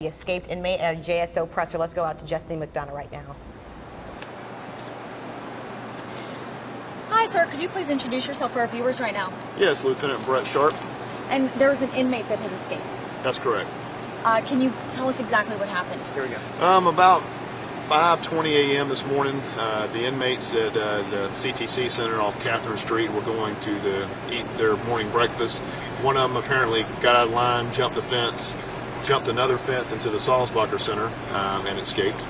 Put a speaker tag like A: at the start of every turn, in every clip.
A: The escaped inmate at a JSO presser. Let's go out to Jesse McDonough right now.
B: Hi, sir. Could you please introduce yourself for our viewers right now?
C: Yes, Lieutenant Brett Sharp.
B: And there was an inmate that had escaped.
C: That's correct.
B: Can you tell us exactly what happened?
C: Here we go. About 5:20 a.m. this morning, the inmates at the CTC Center off Catherine Street were going to eat their morning breakfast. One of them apparently got out of line, jumped the fence, jumped another fence into the Salzbacher Center, and escaped.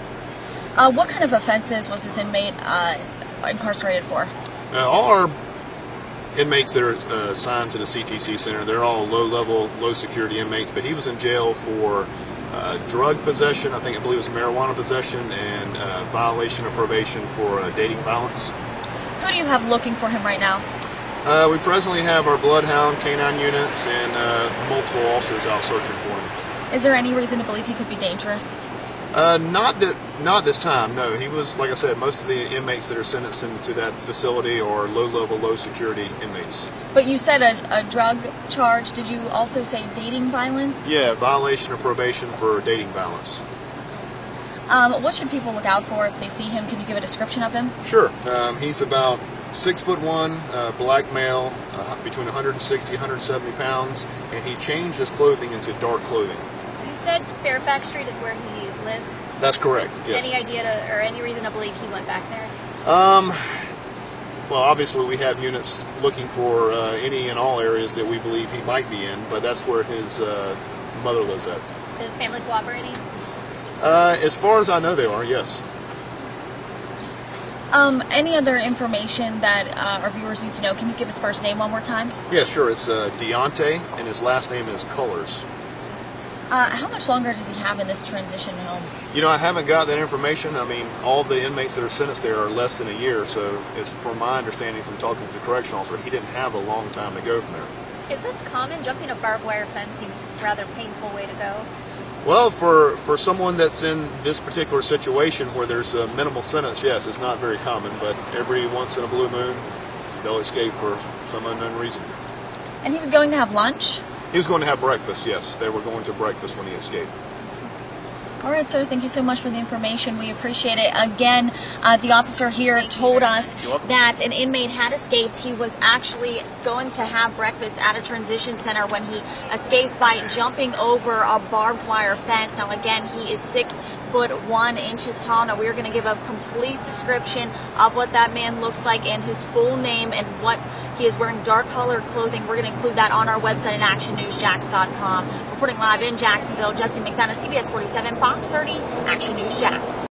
B: What kind of offenses was this inmate incarcerated for?
C: All our inmates that are assigned to the CTC Center, they're all low-level, low-security inmates, but he was in jail for drug possession, I believe it was marijuana possession, and violation of probation for dating violence.
B: Who do you have looking for him right now?
C: We presently have our bloodhound, canine units, and multiple officers out searching for him.
B: Is there any reason to believe he could be dangerous?
C: Not this time, no. He was, like I said, most of the inmates that are sentenced into that facility are low-level, low-security inmates.
B: But you said a drug charge. Did you also say dating violence?
C: Yeah, violation of probation for dating violence.
B: What should people look out for if they see him? Can you give a description of him?
C: Sure. He's about 6'1", black male, between 160 and 170 pounds, and he changed his clothing into dark clothing.
D: You said Fairfax Street is where he lives?
C: That's correct, yes.
D: Any idea or any reason to believe he went back there?
C: Well, obviously we have units looking for any and all areas that we believe he might be in, but that's where his mother lives at.
D: Is the family cooperating?
C: As far as I know, they are, yes.
B: Any other information that our viewers need to know? Can you give his first name one more time?
C: Yeah, sure. It's Deontay, and his last name is Colors.
B: How much longer does he have in this transition home?
C: You know, I haven't got that information. I mean, all the inmates that are sentenced there are less than a year, so it's from my understanding from talking to the correctional officer, he didn't have a long time to go from there.
D: Is this common? Jumping a barbed wire fence seems a rather painful way to go.
C: Well, for someone that's in this particular situation where there's a minimal sentence, yes, it's not very common, but every once in a blue moon, they'll escape for some unknown reason.
B: And he was going to have lunch?
C: He was going to have breakfast, yes. They were going to breakfast when he escaped.
B: All right, sir. Thank you so much for the information. We appreciate it. Again, the officer here told us that an inmate had escaped. He was actually going to have breakfast at a transition center when he escaped by jumping over a barbed wire fence. Now, again, he is 6'1" tall. Now, we're going to give a complete description of what that man looks like and his full name and what he is wearing dark colored clothing. We're going to include that on our website at actionnewsjax.com. Reporting live in Jacksonville, Jesse McDonough, CBS 47, Fox 30, Action News Jax.